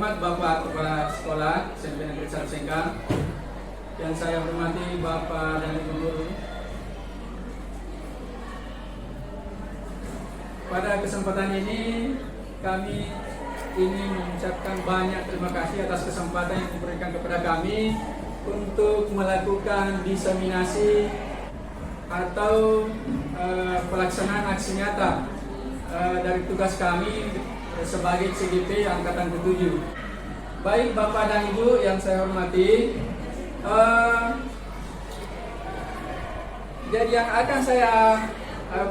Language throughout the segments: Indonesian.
hormat Bapak Kepala Sekolah SMP Negeri 1 Sengkang, yang saya hormati Bapak dan Ibu Guru. Pada kesempatan ini kami ingin mengucapkan banyak terima kasih atas kesempatan yang diberikan kepada kami untuk melakukan diseminasi atau pelaksanaan aksi nyata dari tugas kami sebagai CGP Angkatan ke-7. Baik Bapak dan Ibu yang saya hormati, jadi yang akan saya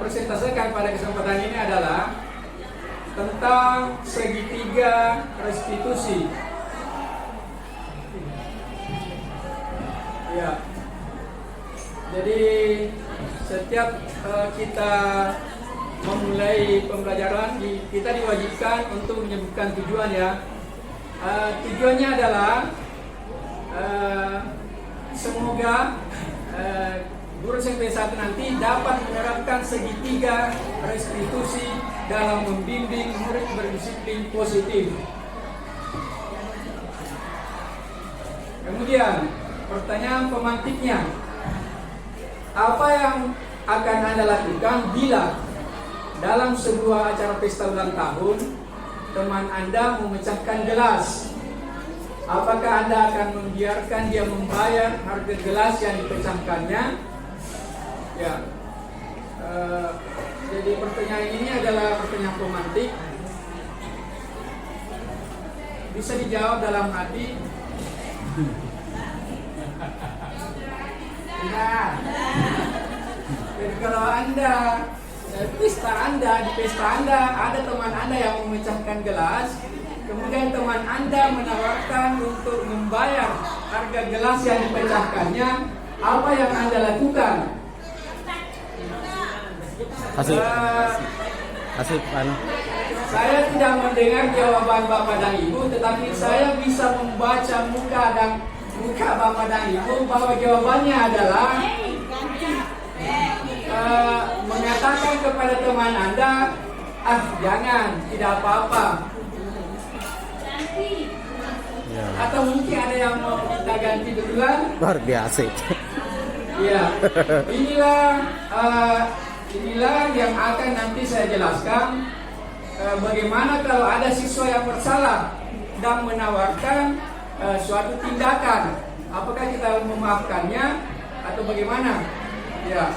presentasikan pada kesempatan ini adalah tentang segitiga restitusi. Ya. Jadi setiap kita memulai pembelajaran, kita diwajibkan untuk menyebutkan tujuan ya. Tujuannya adalah semoga guru SMP 1 nanti dapat menerapkan segitiga restitusi dalam membimbing murid berdisiplin positif. Kemudian pertanyaan pemantiknya, apa yang akan Anda lakukan bila dalam sebuah acara pesta ulang tahun teman Anda memecahkan gelas? Apakah Anda akan membiarkan dia membayar harga gelas yang dipecahkannya? Ya. Jadi pertanyaan ini adalah pertanyaan pemantik. Bisa dijawab dalam hati. Tidak. Jadi kalau Anda di pesta Anda ada teman Anda yang memecahkan gelas, kemudian teman Anda menawarkan untuk membayar harga gelas yang dipecahkannya, apa yang Anda lakukan? Saya tidak mendengar jawaban Bapak dan Ibu, tetapi saya bisa membaca muka Bapak dan Ibu bahwa jawabannya adalah mengatakan kepada teman Anda, jangan, tidak apa-apa. Ya. Atau mungkin ada yang mau kita ganti betulan? Luar biasa. Ya, inilah yang akan nanti saya jelaskan. Bagaimana kalau ada siswa yang bersalah dan menawarkan suatu tindakan, apakah kita memaafkannya atau bagaimana? Ya.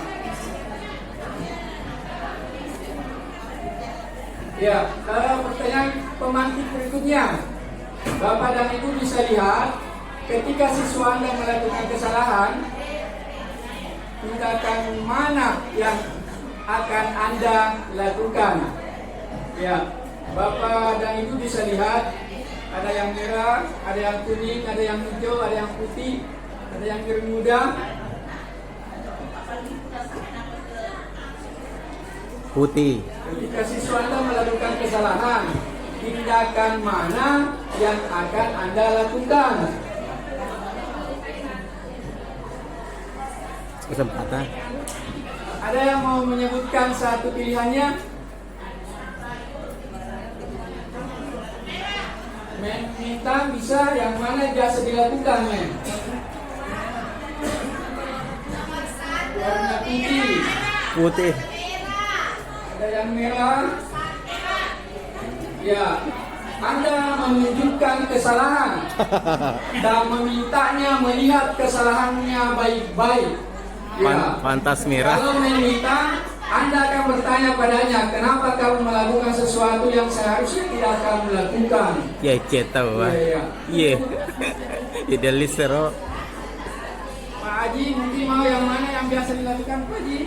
Ya, pertanyaan pemantik berikutnya, Bapak dan Ibu bisa lihat ketika siswa Anda melakukan kesalahan, tindakan mana yang akan Anda lakukan? Ya, Bapak dan Ibu bisa lihat ada yang merah, ada yang kuning, ada yang hijau, ada yang putih, ada yang biru muda. Putih. Ketika siswa Anda melakukan kesalahan, tindakan mana yang akan Anda lakukan? Kesempatan. Ada yang mau menyebutkan satu pilihannya? Men, minta bisa yang mana biasa dilakukan, men? Warna putih. Putih. Ada yang merah. Ya, Anda menunjukkan kesalahan dan memintanya melihat kesalahannya baik-baik. Ya. Pantas merah. Kalau meminta, Anda akan bertanya padanya, kenapa kamu melakukan sesuatu yang seharusnya tidak kamu lakukan? Ya, kita wah. Iya. Idealis sero. Pak Haji, mungkin mau yang mana yang biasa dilakukan, Pak Haji?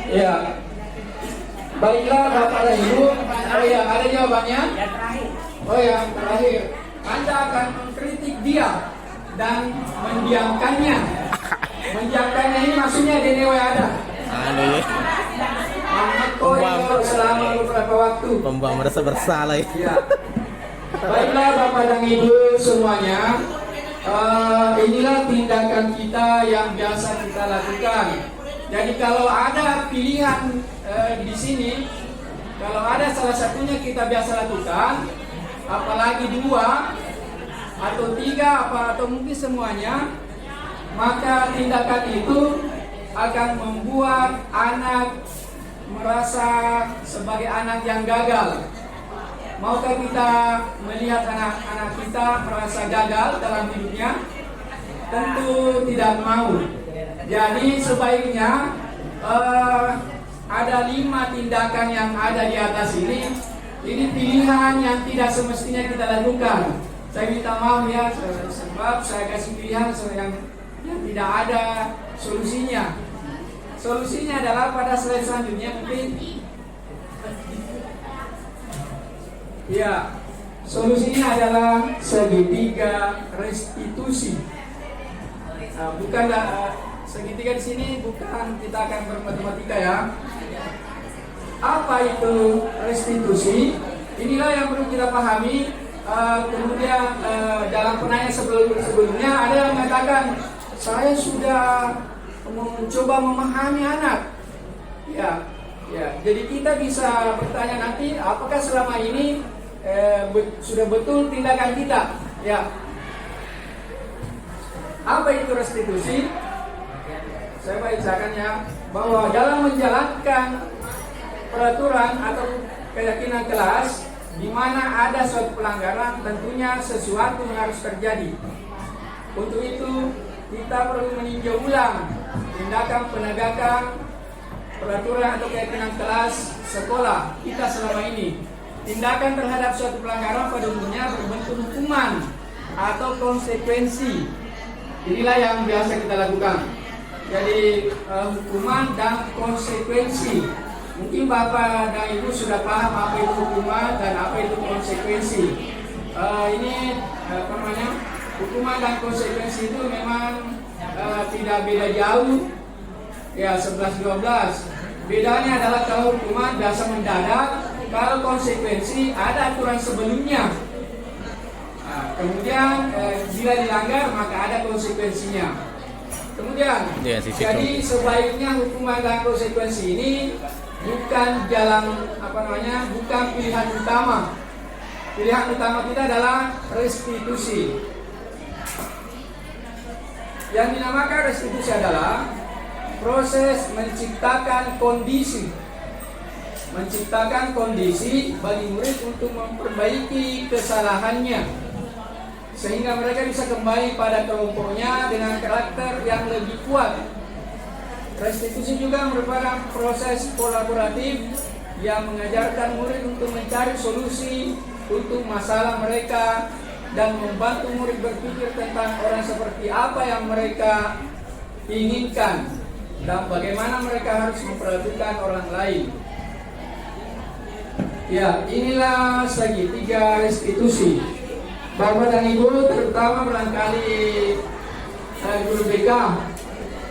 Ya. Baiklah Bapak dan Ibu. Oh ya, ada jawabannya? Yang terakhir. Oh ya, yang terakhir. Anda akan mengkritik dia dan mendiamkannya. Mendiamkannya ini maksudnya denewe ada. Mengekor selama beberapa waktu. Pembang merasa bersalah ya. Baiklah Bapak dan Ibu semuanya, inilah tindakan kita yang biasa kita lakukan. Jadi kalau ada pilihan di sini, Kalau ada salah satunya kita biasa lakukan, apalagi dua atau tiga atau mungkin semuanya, maka tindakan itu akan membuat anak merasa sebagai anak yang gagal. Maukah kita melihat anak-anak kita merasa gagal dalam hidupnya? Tentu tidak mau. Jadi sebaiknya ada 5 tindakan yang ada di atas ini. Ini pilihan yang tidak semestinya kita lakukan. Saya minta maaf ya, sebab saya kasih pilihan yang tidak ada solusinya. Solusinya adalah pada slide selanjutnya mungkin. Ya, solusinya adalah segitiga restitusi. Segitiga di sini bukan kita akan bermatematika ya. Apa itu restitusi? Inilah yang perlu kita pahami. Kemudian dalam penanya sebelumnya ada yang mengatakan saya sudah mencoba memahami anak. Ya. Jadi kita bisa bertanya nanti apakah selama ini sudah betul tindakan kita. Ya. Apa itu restitusi? Saya bacakan ya, bahwa dalam menjalankan peraturan atau keyakinan kelas di mana ada suatu pelanggaran, tentunya sesuatu yang harus terjadi. Untuk itu kita perlu meninjau ulang tindakan penegakan peraturan atau keyakinan kelas sekolah kita selama ini. Tindakan terhadap suatu pelanggaran pada umumnya berbentuk hukuman atau konsekuensi. Inilah yang biasa kita lakukan. Jadi hukuman dan konsekuensi. Mungkin Bapak dan Ibu sudah paham apa itu hukuman dan apa itu konsekuensi. Hukuman dan konsekuensi itu memang tidak beda jauh. Ya, 11-12. Bedanya adalah kalau hukuman biasa mendadak, kalau konsekuensi ada aturan sebelumnya. Kemudian bila dilanggar maka ada konsekuensinya. Kemudian jadi sebaiknya hukuman dan konsekuensi ini bukan bukan pilihan utama. Pilihan utama kita adalah restitusi. Yang dinamakan restitusi adalah proses menciptakan kondisi bagi murid untuk memperbaiki kesalahannya sehingga mereka bisa kembali pada kelompoknya dengan karakter yang lebih kuat. Restitusi juga merupakan proses kolaboratif yang mengajarkan murid untuk mencari solusi untuk masalah mereka dan membantu murid berpikir tentang orang seperti apa yang mereka inginkan dan bagaimana mereka harus memperhatikan orang lain. Ya, inilah segitiga restitusi. Bapak dan Ibu, terutama barangkali guru BK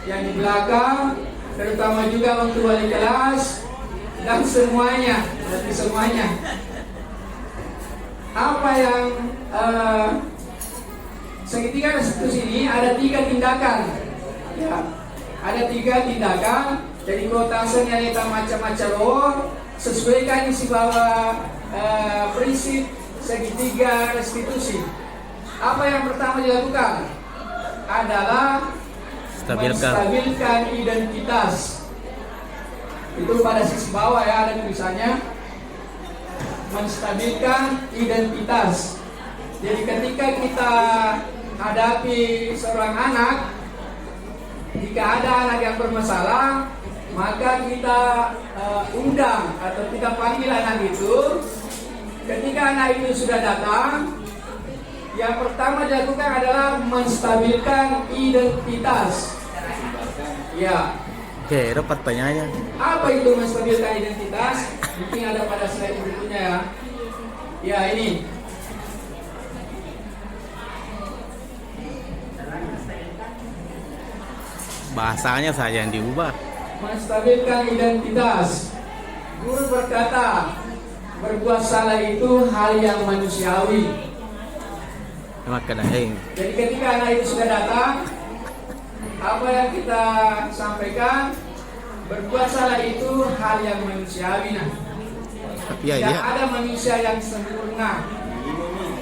yang di belakang, terutama juga untuk wali kelas dan semuanya. Apa yang segitiga restitusi ini ada 3 tindakan. Ya, ada 3 tindakan. Jadi kotasen yang kita macam-macam sesuaikan isi bawah prinsip segitiga restitusi. Apa yang pertama dilakukan adalah menstabilkan identitas. Itu pada sisi bawah ya ada tulisannya menstabilkan identitas. Jadi ketika kita hadapi seorang anak, jika ada anak yang bermasalah, maka kita undang atau kita panggil anak itu. Ketika anak itu sudah datang, yang pertama dilakukan adalah menstabilkan identitas. Ya. Oke, dapat pertanyaan. Apa itu menstabilkan identitas? Mungkin ada pada slide berikutnya ya. Ya, ini. Bahasanya saja yang diubah. Menstabilkan identitas. Guru berkata, berbuat salah itu hal yang manusiawi. Jadi ketika anak itu sudah datang, apa yang kita sampaikan, berbuat salah itu hal yang manusiawi. Iya, Tidak iya. ada manusia yang sempurna.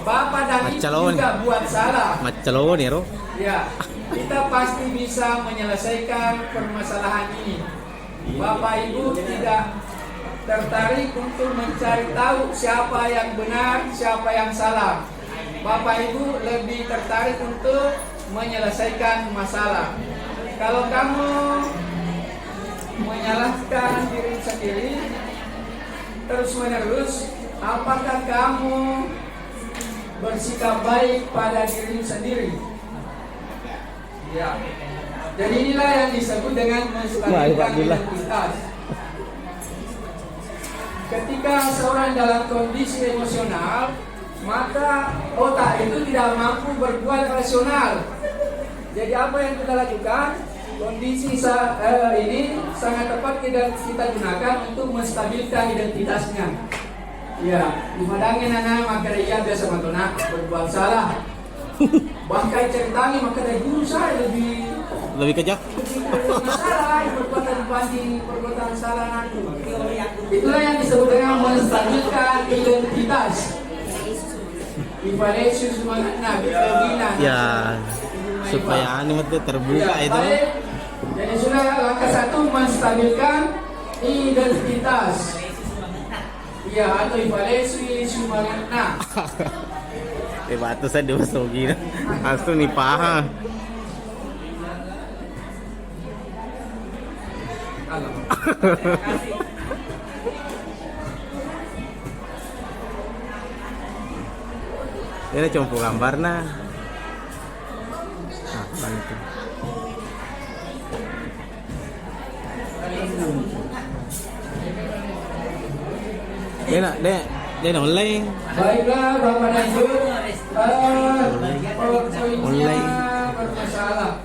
Bapak dan Ibu Macalon. juga buat salah. Macalo nih, Ro. Ya, kita pasti bisa menyelesaikan permasalahan ini. Bapak Ibu tidak tertarik untuk mencari tahu siapa yang benar, siapa yang salah. Bapak Ibu lebih tertarik untuk menyelesaikan masalah. Kalau kamu menyalahkan diri sendiri terus-menerus, apakah kamu bersikap baik pada diri sendiri? Ya. Jadi inilah yang disebut dengan menstabilkan identitas. Ketika seorang dalam kondisi emosional, maka otak itu tidak mampu berbuat rasional. Jadi apa yang kita lakukan? Kondisi ini sangat tepat kita gunakan untuk menstabilkan identitasnya. Ya, dimadangin anak maka dia biasa matona berbuat salah. Bahkan ceritanya maka dari guru saya Lebih kejak. salah perbuatan dibanding perbuatan salah nanti. Itulah yang disebut dengan menstabilkan identitas. Ivalesius makna kelebihan. Ya, supaya anu itu terbuka Ya, itu. baik. Jadi sudah langkah 1 menstabilkan identitas. Ya, atau Ivalesius makna. Batu saya dimasuki. Langsung nih paham. Ini cuma gambar nah. Nah, itu. Dia online. Baiklah Bapak dan Ibu, poinnya Online. bermasalah.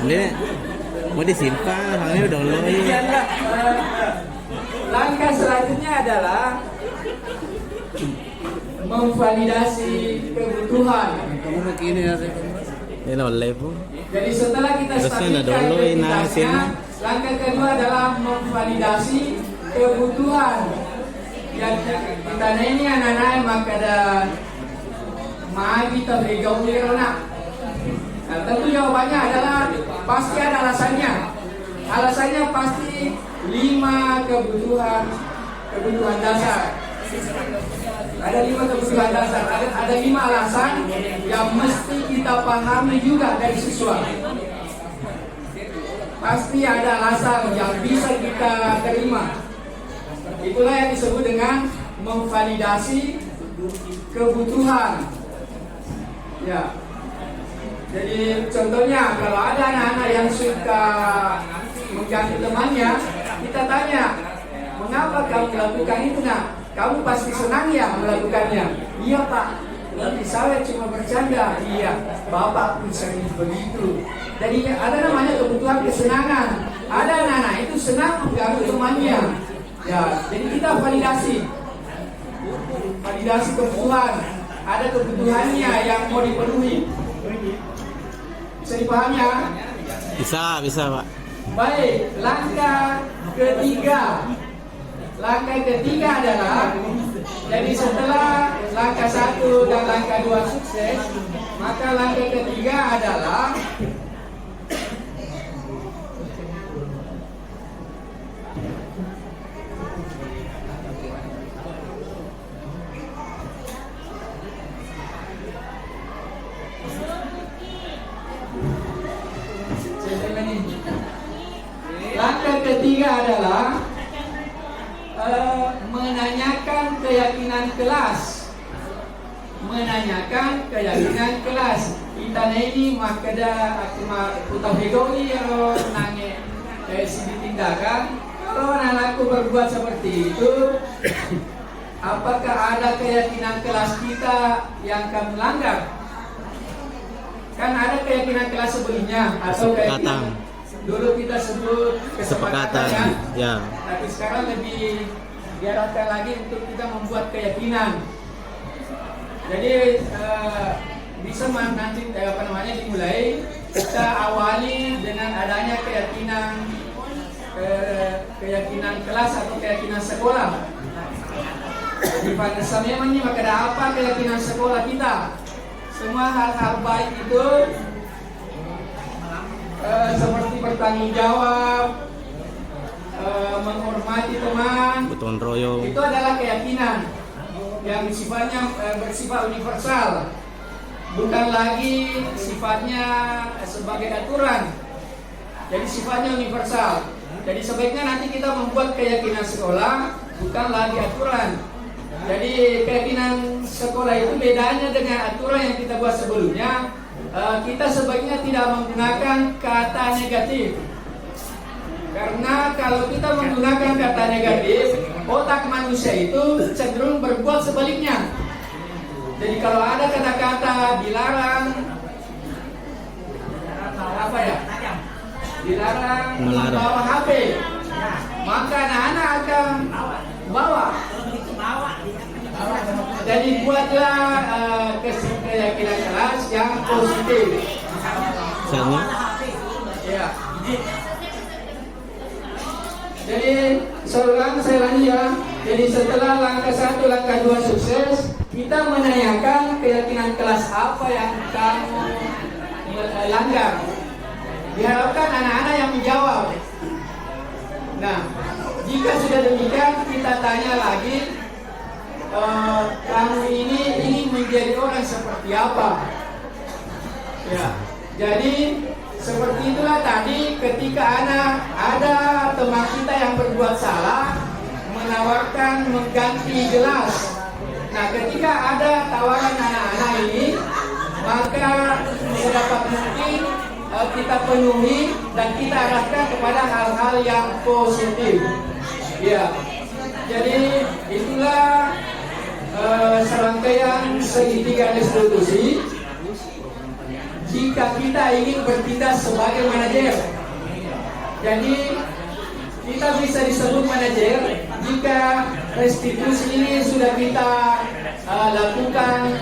Dia mau disimpan, soalnya udah online. Langkah selanjutnya adalah memvalidasi kebutuhan. Ini online pun. Jadi setelah kita Terusnya ada stabilkan download, identitasnya, nah, langkah kedua adalah memvalidasi kebutuhan. Yang kita ini anak-anak maka ada magi terligaw nak. Nah, tentu jawabannya adalah pasti ada alasannya. Alasannya pasti 5 kebutuhan dasar. Ada 5 kebutuhan dasar. Ada 5 alasan yang mesti kita pahami juga dari siswa. Pasti ada alasan yang bisa kita terima. Itulah yang disebut dengan memvalidasi kebutuhan. Ya. Jadi contohnya kalau ada anak-anak yang suka mengganggu temannya, kita tanya, mengapa kamu melakukan itu nak? Kamu pasti senang ya melakukannya? Iya Pak, nanti saya cuma bercanda. Iya, Bapak pun sering begitu. Jadi ada namanya kebutuhan kesenangan. Ada anak-anak itu senang mengganggu temannya. Ya, jadi kita validasi kebutuhan. Ada kebutuhannya yang mau dipenuhi. Bisa dipahami ya? Bisa Pak. Baik, langkah ketiga adalah, jadi setelah langkah 1 dan langkah 2 sukses, maka langkah ketiga adalah menanyakan keyakinan kelas. Kita ini makada putar begoni yang nange si ditindakan. Kalau anakku berbuat seperti itu, apakah ada keyakinan kelas kita yang akan melanggar? Kan ada keyakinan kelas sebelumnya atau keyakinan dulu kita sebut kesepakatan ya. Tapi sekarang lebih diarahkan lagi untuk kita membuat keyakinan. Jadi bisa nanti dimulai kita awali dengan adanya keyakinan kelas atau keyakinan sekolah. Jadi pada samanya maka ada apa keyakinan sekolah kita? Semua hal-hal baik itu seperti bertanggung jawab, menghormati teman, Gotong royong. itu adalah keyakinan yang sifatnya bersifat universal, bukan lagi sifatnya sebagai aturan. Jadi sifatnya universal. Jadi sebaiknya nanti kita membuat keyakinan sekolah bukan lagi aturan. Jadi keyakinan sekolah itu bedanya dengan aturan yang kita buat sebelumnya. Kita sebaiknya tidak menggunakan kata negatif. Karena kalau kita menggunakan kata negatif, otak manusia itu cenderung berbuat sebaliknya. Jadi kalau ada kata-kata dilarang, apa ya? Dilarang membawa HP, maka anak-anak akan bawa. Jadi buatlah keyakinan kelas yang positif. Misalnya, Ya. Jadi seorang saya lanjut ya. Jadi setelah langkah 1, langkah 2 sukses, kita menanyakan keyakinan kelas apa yang kamu langgar. Diharapkan anak-anak yang menjawab. Nah, jika sudah demikian, kita tanya lagi, kamu ini ingin menjadi orang seperti apa? Ya, jadi seperti itulah tadi ketika ada teman kita yang berbuat salah, menawarkan mengganti gelas. Nah, ketika ada tawaran anak-anak ini, maka sedapat mungkin kita penuhi dan kita arahkan kepada hal-hal yang positif. Ya, jadi itulah serangkaian segitiga restitusi. Jika kita ingin bertindak sebagai manajer, jadi kita bisa disebut manajer jika restitusi ini sudah kita lakukan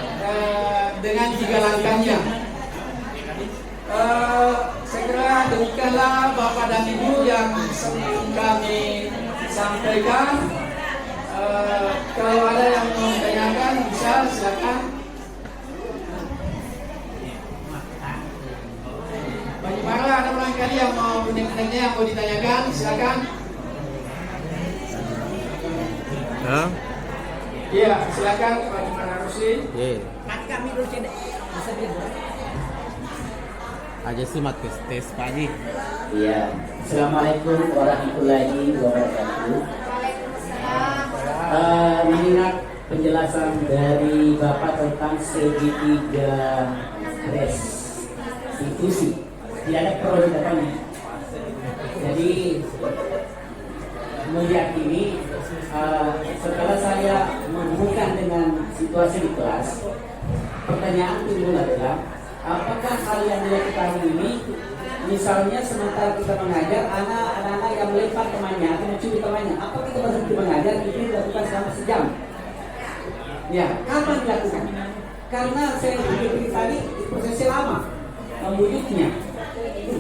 dengan 3 langkahnya. Segera demikianlah Bapak dan Ibu yang kami sampaikan. Kalau ada yang mau ditanyakan bisa silakan. Bagaimana ada barangkali yang mau yang mau ditanyakan silakan. Hah? Iya silakan Pak Dimana Rusli. Kami dulu cedek. Bisa dia. Aja sih mat tes Pak Haji. Iya. Assalamualaikum warahmatullahi wabarakatuh. Mengingat penjelasan dari Bapak tentang segitiga restitusi, tidak ada perlu ditanya. Jadi meyakini setelah saya menghubungkan dengan situasi di kelas, pertanyaan timbul adalah apakah hal yang dilakukan ini, misalnya sementara kita mengajar anak-anak yang melempar temannya atau mencuri temannya, apa kita berhenti mengajar itu dilakukan selama sejam? Ya, kapan dilakukan? Karena saya berpikir tadi prosesnya lama membujuknya.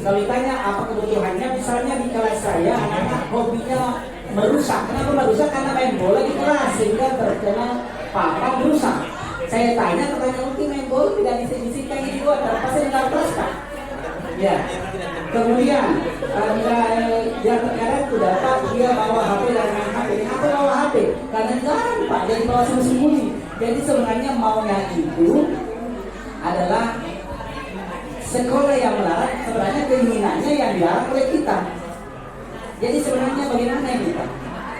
Kalau ditanya apa kebutuhannya, misalnya di kelas saya anak-anak hobinya merusak. Kenapa merusak? Karena main bola di kelas sehingga terkena papan merusak. Saya tanya mungkin main bola tidak disisikan di luar, terpaksa di dalam kelas kan? Ya. Kemudian dia terkadang itu dapat dia bawa HP dan main HP. Kenapa bawa HP? Karena jarang Pak, jadi bawa sembunyi. Jadi sebenarnya maunya itu adalah sekolah yang melarang, sebenarnya keinginannya yang dilarang oleh kita. Jadi sebenarnya bagaimana yang kita?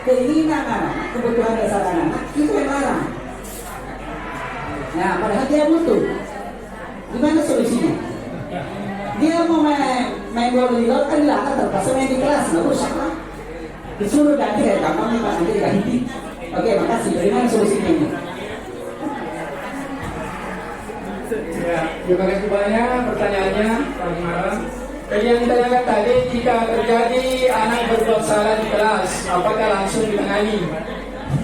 Keinginan anak, kebutuhan dasar anak, kita yang larang. Nah, padahal dia butuh. Gimana solusinya? Dia mau main bola di luar kan dilarang, terpaksa main di kelas, nggak rusak lah. Disuruh ganti kayak gampang nih Pak, nanti diganti. Oke, makasih. Bagaimana solusinya ini? Ya, terima kasih banyak pertanyaannya Pak Dimana. Jadi yang ditanyakan tadi, jika terjadi anak berbuat salah di kelas, apakah langsung ditangani?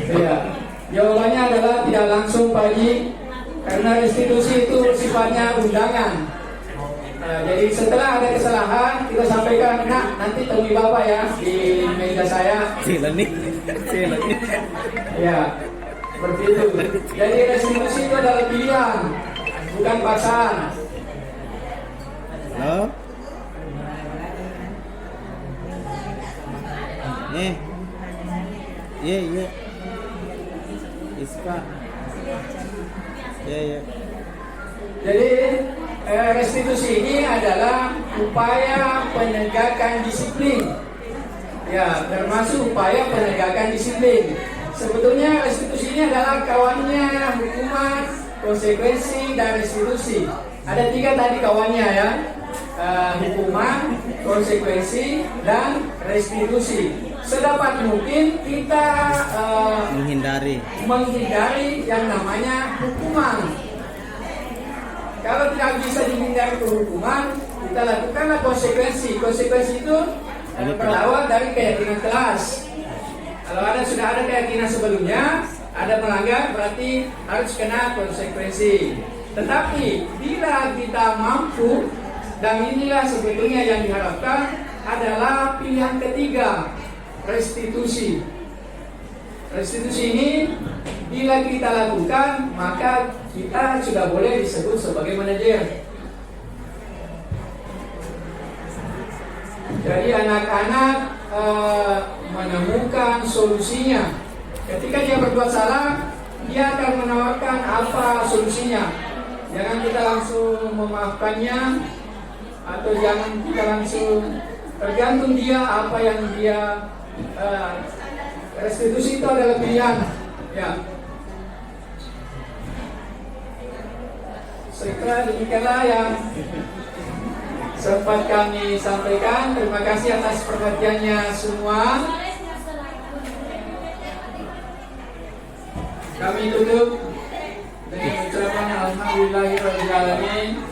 Ya, jawabannya adalah tidak langsung Pak Haji, karena restitusi itu sifatnya undangan. Jadi setelah ada kesalahan, kita sampaikan, nah nanti temui Bapak ya di meja saya. Sila nih. Ya, Seperti itu. Jadi restitusi itu adalah pilihan, bukan paksaan. Halo? Iya. Ispa. Iya. Jadi restitusi ini adalah upaya penegakan disiplin. Ya, termasuk upaya penegakan disiplin. Sebetulnya restitusi ini adalah kawannya hukuman, konsekuensi, dan restitusi. Ada 3 tadi kawannya ya. Hukuman, konsekuensi, dan restitusi. Sedapat mungkin kita menghindari yang namanya hukuman. Kalau tidak bisa dihindari hukuman, kita lakukanlah konsekuensi. Konsekuensi itu berawal dari keyakinan kelas. Kalau sudah ada keyakinan sebelumnya, ada melanggar berarti harus kena konsekuensi. Tetapi bila kita mampu, dan inilah sebetulnya yang diharapkan adalah pilihan ketiga, restitusi. Restitusi ini bila kita lakukan, maka kita sudah boleh disebut sebagai manajer. Jadi anak-anak menemukan solusinya. Ketika dia berbuat salah, dia akan menawarkan apa solusinya. Jangan kita langsung memaafkannya, atau jangan kita langsung, tergantung dia apa yang dia restitusi itu adalah pilihan. Ya. Saya kira demikianlah yang sempat kami sampaikan. Terima kasih atas perhatiannya semua. Kami tutup dengan ucapan alhamdulillahirrahmanirrahim.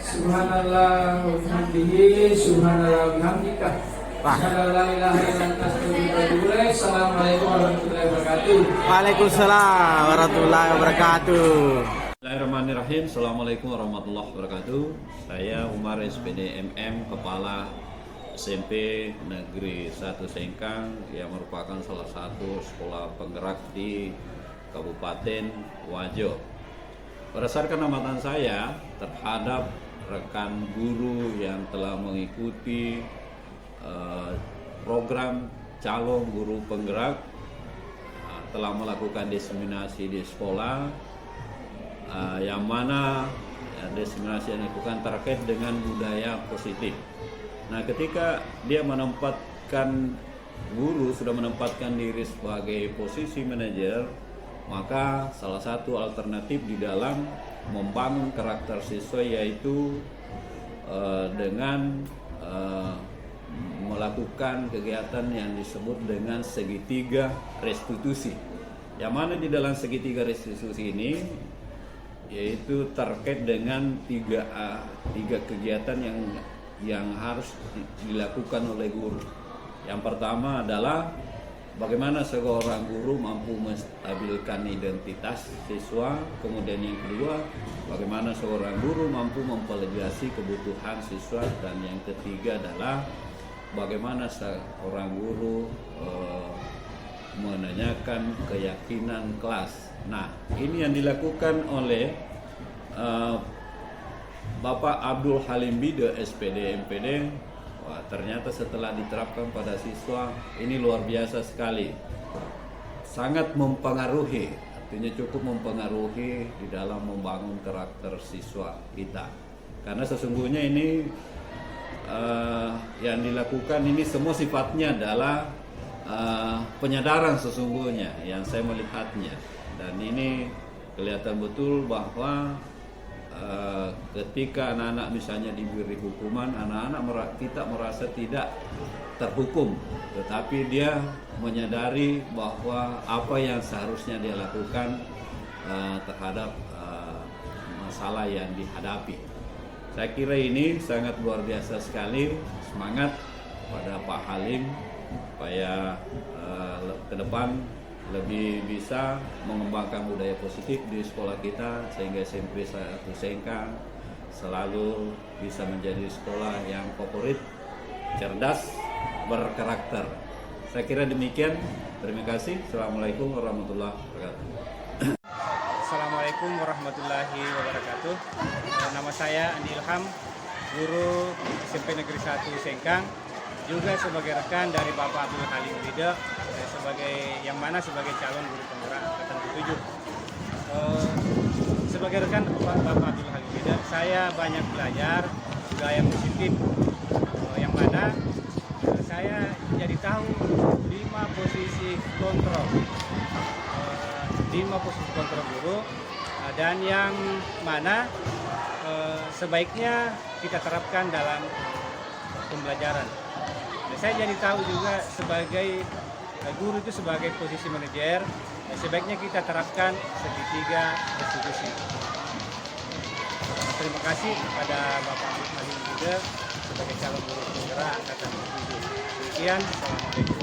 Subhanallah wa bihamdihi, subhanallah wa bihamdika. Assalamualaikum warahmatullahi wabarakatuh. Waalaikumsalam warahmatullahi wabarakatuh. Bismillahirrahmanirrahim. Assalamualaikum warahmatullahi wabarakatuh. Saya Umar SPD MM, Kepala SMP Negeri 1 Sengkang, yang merupakan salah satu sekolah penggerak di Kabupaten Wajo. Berdasarkan amatan saya terhadap rekan guru yang telah mengikuti program calon guru penggerak, telah melakukan diseminasi di sekolah, yang mana diseminasi yang dilakukan terkait dengan budaya positif. Nah, ketika dia menempatkan guru, sudah menempatkan diri sebagai posisi manajer, maka salah satu alternatif di dalam membangun karakter siswa yaitu dengan melakukan kegiatan yang disebut dengan segitiga restitusi. Yang mana di dalam segitiga restitusi ini yaitu terkait dengan tiga kegiatan yang harus dilakukan oleh guru. Yang pertama adalah bagaimana seorang guru mampu menstabilkan identitas siswa. Kemudian yang kedua, bagaimana seorang guru mampu memvalidasi kebutuhan siswa. Dan yang ketiga adalah bagaimana seorang guru menanyakan keyakinan kelas. Nah, ini yang dilakukan oleh Bapak Abdul Halim Bide SPD MPD. Wah, ternyata setelah diterapkan pada siswa ini luar biasa sekali, sangat mempengaruhi, artinya cukup mempengaruhi di dalam membangun karakter siswa kita. Karena sesungguhnya ini yang dilakukan ini semua sifatnya adalah penyadaran sesungguhnya yang saya melihatnya. Dan ini kelihatan betul bahwa ketika anak-anak misalnya diberi hukuman, anak-anak kita merasa tidak terhukum, tetapi dia menyadari bahwa apa yang seharusnya dia lakukan terhadap masalah yang dihadapi. Saya kira ini sangat luar biasa sekali. Semangat pada Pak Halim supaya ke depan lebih bisa mengembangkan budaya positif di sekolah kita, sehingga SMP 1 Sengkang selalu bisa menjadi sekolah yang favorit, cerdas, berkarakter. Saya kira demikian. Terima kasih. Assalamualaikum warahmatullahi wabarakatuh. Assalamualaikum warahmatullahi wabarakatuh. Nama saya Andi Ilham, guru SMP Negeri 1 Sengkang, juga sebagai rekan dari Bapak Abdul Halim Wida, sebagai calon guru penggerak angkatan ke-7. Sebagai rekan Bapak Abdul Halim Wida, saya banyak belajar budaya positif, yang mana saya jadi tahu 5 posisi kontrol. 5 posisi kontrol guru, dan yang mana sebaiknya kita terapkan dalam pembelajaran. Dan saya jadi tahu juga sebagai guru itu sebagai posisi manajer, sebaiknya kita terapkan segitiga restitusi. Terima kasih kepada Bapak Halim Wida sebagai calon guru penggerak angkatan ke-7. Demikian, assalamualaikum.